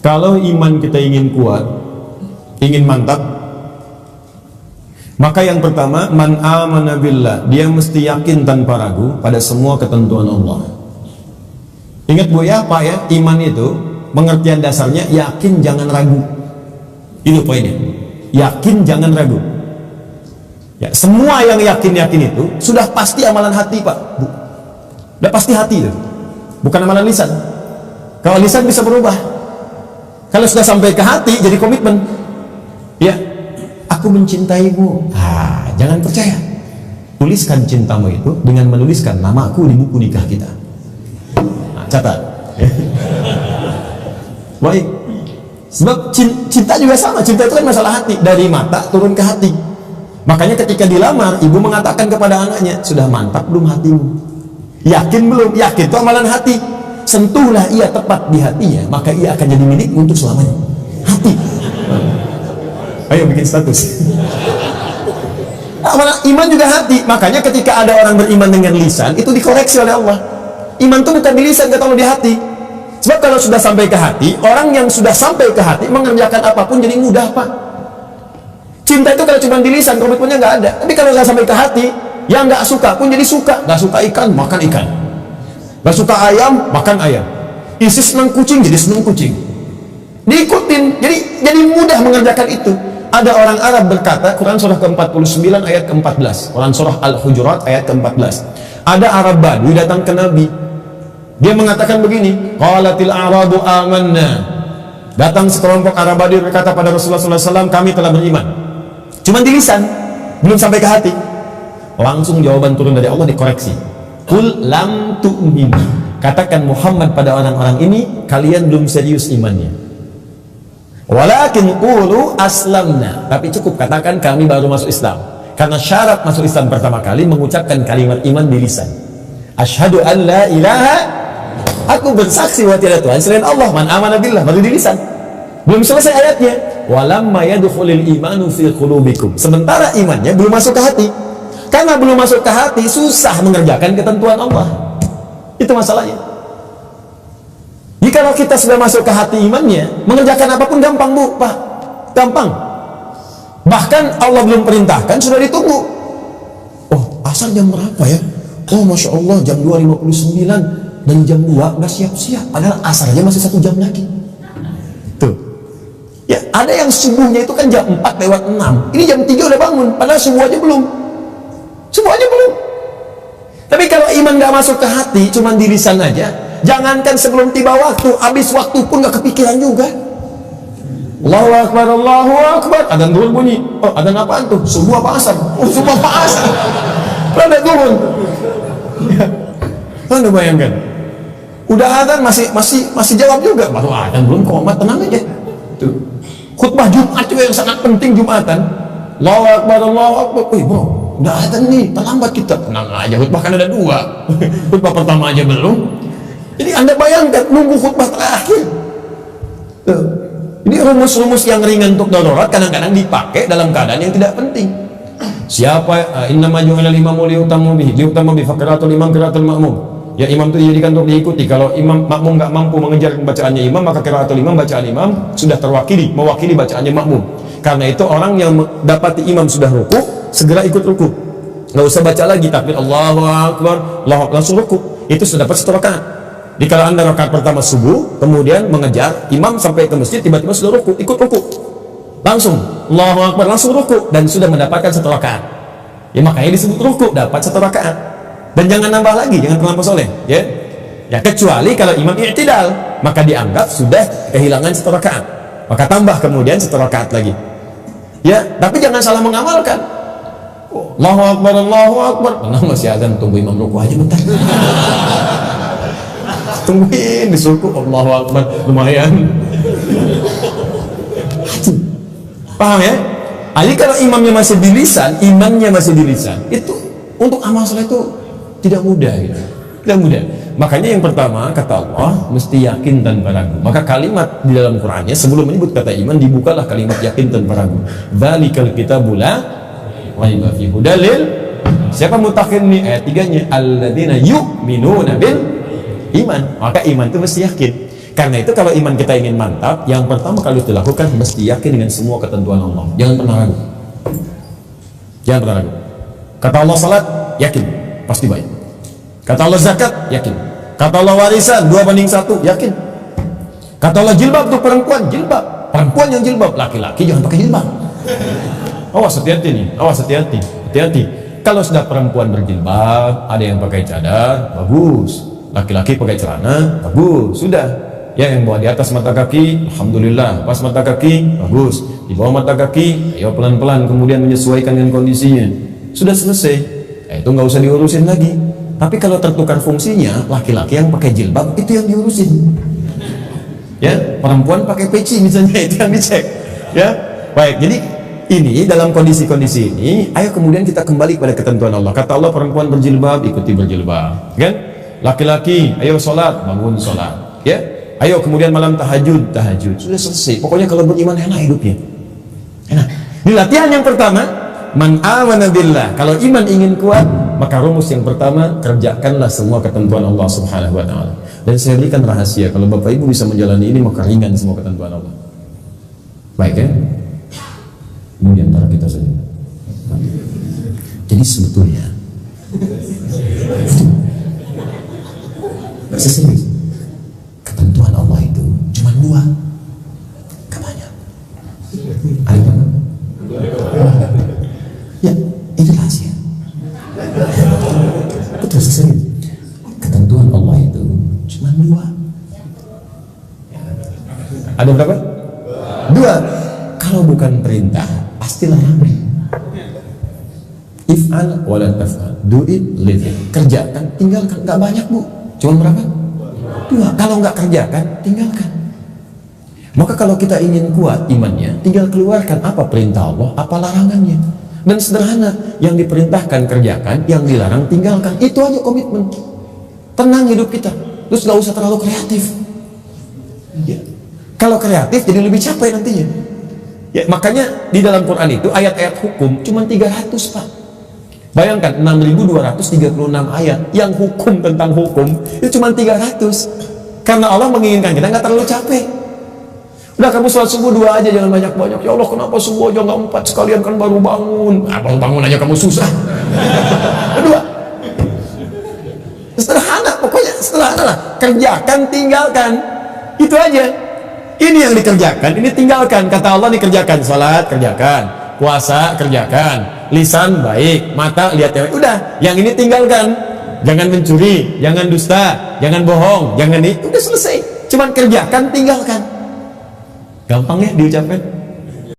Kalau iman kita ingin kuat, ingin mantap, maka yang pertama, man amana billah, dia mesti yakin tanpa ragu pada semua ketentuan Allah. Ingat Bu ya, Pak ya, iman itu pengertian dasarnya yakin jangan ragu. Itu poinnya. Yakin jangan ragu. Ya, semua yang yakin-yakin itu sudah pasti amalan hati, Pak. Bu. Sudah pasti hati itu. Bukan amalan lisan. Kalau lisan bisa berubah. Kalau sudah sampai ke hati jadi komitmen. Ya, aku mencintaimu. Jangan percaya. Tuliskan cintamu itu dengan menuliskan namaku di buku nikah kita. Catat. Baik. Sebab cinta juga sama. Cinta itu kan masalah hati. Dari mata turun ke hati. Makanya ketika dilamar, ibu mengatakan kepada anaknya, sudah mantap belum hatimu? Yakin belum? Yakin itu amalan hati. Sentuhlah ia tepat di hatinya, maka ia akan jadi milik untuk selamanya. Hati. Ayo bikin status. Iman juga hati. Makanya ketika ada orang beriman dengan lisan, itu dikoreksi oleh Allah. Iman itu bukan di lisan, kata Allah, di hati. Sebab kalau sudah sampai ke hati, orang yang sudah sampai ke hati mengerjakan apapun jadi mudah, Pak. Cinta itu kalau cuma di lisan, komitmennya nggak ada. Tapi kalau sudah sampai ke hati, yang nggak suka pun jadi suka. Nggak suka ikan, makan ikan. Nggak suka ayam, makan ayam. Isi senang kucing, jadi senang kucing. Diikutin, jadi mudah mengerjakan itu. Ada orang Arab berkata, Quran surah ke-49 ayat ke-14, Quran surah Al-Hujurat ayat ke-14. Ada Arab Badui datang ke Nabi. Dia mengatakan begini, qalatil a'rabu amanna. Datang sekelompok Arab Badui berkata pada Rasulullah SAW, kami telah beriman. Cuma di lisan, belum sampai ke hati. Langsung jawaban turun dari Allah dikoreksi. Qul lam tu'minu. Katakan Muhammad pada orang-orang ini, kalian belum serius imannya. Walakin qulu aslamna. Tapi cukup katakan kami baru masuk Islam. Karena syarat masuk Islam pertama kali mengucapkan kalimat iman di lisan. Asyhadu an la ilaha, aku bersaksi bahwa tiada Tuhan selain Allah. Man amana billah, baru di lisan. Belum selesai ayatnya. Walamma yadkhulul imanu fi qulubikum. Sementara imannya belum masuk ke hati. Karena belum masuk ke hati, susah mengerjakan ketentuan Allah. Itu masalahnya. Jika kita sudah masuk ke hati imannya, mengerjakan apapun gampang, Bu, Pak. Gampang. Bahkan Allah belum perintahkan, sudah ditunggu. Oh, asar jam berapa ya? Oh, Masya Allah, jam 2.59. Dan jam 2 nggak siap-siap. Padahal asarnya masih 1 jam lagi. Tuh. Ya, ada yang subuhnya itu kan jam 4:06. Ini jam 3 udah bangun. Padahal subuh aja belum. Semuanya belum. Tapi kalau iman gak masuk ke hati, cuma di lisan aja, jangankan sebelum tiba waktu, habis waktu pun gak kepikiran juga. Allahu Akbar, Allahu Akbar. Adzan turun bunyi. Oh, adzan apaan tuh? Subuh apa asar? Oh, subuh apa asar? Ada turun. Anda bayangkan. Udah adzan masih jawab juga. Baru adzan belum komat, tenang aja. Tuh. Khutbah Jumat juga yang sangat penting Jumatan. Allahu Akbar, Allahu Akbar. Wih, bro. Udah ada nih, terlambat kita. Tenang aja, khutbah kan ada 2. Khutbah pertama aja belum. Jadi Anda bayangkan, nunggu khutbah terakhir. Ini rumus-rumus yang ringan untuk darurat kadang-kadang dipakai dalam keadaan yang tidak penting. Siapa innama ju'ila al-imamu liyutamma bihi faqiratul imam qiraatul ma'mum. Ya, imam itu dijadikan untuk diikuti. Kalau imam makmum nggak mampu mengejar bacaannya imam, maka qiraatul imam, bacaan imam sudah mewakili bacaannya makmum. Karena itu orang yang dapati imam sudah ruku, segera ikut ruku. Nggak usah baca lagi takbir Allahu Akbar, langsung ruku. Itu sudah dapat 1 rakaat. Di kalau Anda rakaat pertama subuh, kemudian mengejar imam sampai ke masjid, tiba-tiba sudah ruku, ikut ruku. Langsung Allahu Akbar, langsung ruku dan sudah mendapatkan 1 rakaat. Ya, makanya disebut ruku, dapat 1 rakaat. Dan jangan nambah lagi, jangan terlampau soleh, ya. Ya, kecuali kalau imam i'tidal, maka dianggap sudah kehilangan 1 rakaat. Maka tambah kemudian 1 rakaat lagi. Ya, tapi jangan salah mengamalkan. Allahu Akbar, Allahu Akbar. Tenang, masih azan, tunggu imam ruku aja bentar. Tungguin di suku Allahu Akbar, lumayan. Paham ya? Jadi kalau imamnya masih di lisan, imannya masih di lisan, itu untuk amal saleh itu tidak mudah gitu. Tidak mudah. Makanya yang pertama kata Allah mesti yakin tanpa ragu. Maka kalimat di dalam Qur'annya sebelum menyebut kata iman dibukalah kalimat yakin tanpa ragu. Dzalikal kitabul la raiba fihi hudalil. Siapa mutakin nih ayat 3-nya alladzina yu'minuna bil iman. Maka iman itu mesti yakin. Karena itu kalau iman kita ingin mantap, yang pertama kali dilakukan mesti yakin dengan semua ketentuan Allah. Jangan pernah ragu. Jangan pernah ragu. Kata Allah salat, yakin, pasti baik. Kata Allah zakat, yakin. Kata Allah warisan 2:1, yakin. Kata Allah jilbab untuk perempuan, jilbab. Perempuan yang jilbab, laki-laki jangan pakai jilbab. Awas, hati-hati nih, awas, hati-hati, hati-hati. Kalau sudah perempuan berjilbab, ada yang pakai cadar, bagus. Laki-laki pakai celana, bagus. Sudah. Ya, yang bawa di atas mata kaki, alhamdulillah. Pas mata kaki, bagus. Di bawah mata kaki, ayo pelan-pelan kemudian menyesuaikan dengan kondisinya. Sudah selesai. Itu nggak usah diurusin lagi. Tapi kalau tertukar fungsinya, laki-laki yang pakai jilbab itu yang diurusin. Ya, perempuan pakai peci misalnya, itu yang dicek. Ya, baik. Jadi ini dalam kondisi-kondisi ini, ayo kemudian kita kembali pada ketentuan Allah. Kata Allah perempuan berjilbab, ikuti berjilbab. Kan? Laki-laki, ayo sholat, bangun sholat. Ya, ayo kemudian malam tahajud, tahajud. Sudah selesai. Pokoknya kalau beriman enak hidupnya. Enak. Di latihan yang pertama, man amana billah. Kalau iman ingin kuat, maka rumus yang pertama, kerjakanlah semua ketentuan Allah Subhanahu wa taala. Dan saya berikan rahasia, kalau Bapak Ibu bisa menjalani ini, maka ringan semua ketentuan Allah. Baik ya? Ini diantara kita saja. Jadi sebetulnya nggak serius. Ketentuan Allah itu cuma 2, gak banyak. Ada berapa? Ya, itu rahasia. Betul, serius. Ketentuan Allah itu cuma 2. Ada berapa? 2. Kalau bukan perintah, pasti larangan. If'al wala taf'al, do it, live it. Kerjakan, tinggalkan. Gak banyak bu, cuma berapa? 2. Kalau nggak kerjakan, tinggalkan. Maka kalau kita ingin kuat imannya, tinggal keluarkan apa perintah Allah, apa larangannya. Dan sederhana, yang diperintahkan kerjakan, yang dilarang tinggalkan. Itu aja komitmen. Tenang hidup kita. Terus nggak usah terlalu kreatif. Ya. Kalau kreatif jadi lebih capek nantinya. Ya, makanya di dalam Quran itu ayat-ayat hukum cuma 300 Pak. Bayangkan 6.236 ayat yang hukum tentang hukum itu cuma 300. Karena Allah menginginkan kita nggak terlalu capek. Udah kamu sholat subuh 2 aja, jangan banyak-banyak. Ya Allah kenapa subuh aja nggak 4 sekalian, kan baru bangun. Baru bangun aja kamu susah. 2. Sederhana, pokoknya sederhana lah. Kerjakan, tinggalkan. Itu aja. Ini yang dikerjakan, ini tinggalkan. Kata Allah dikerjakan, salat kerjakan, puasa kerjakan, lisan baik, mata lihat cewek. Udah, yang ini tinggalkan. Jangan mencuri, jangan dusta, jangan bohong, jangan ini. Udah selesai. Cuman kerjakan, tinggalkan. Gampang ya diucapkan.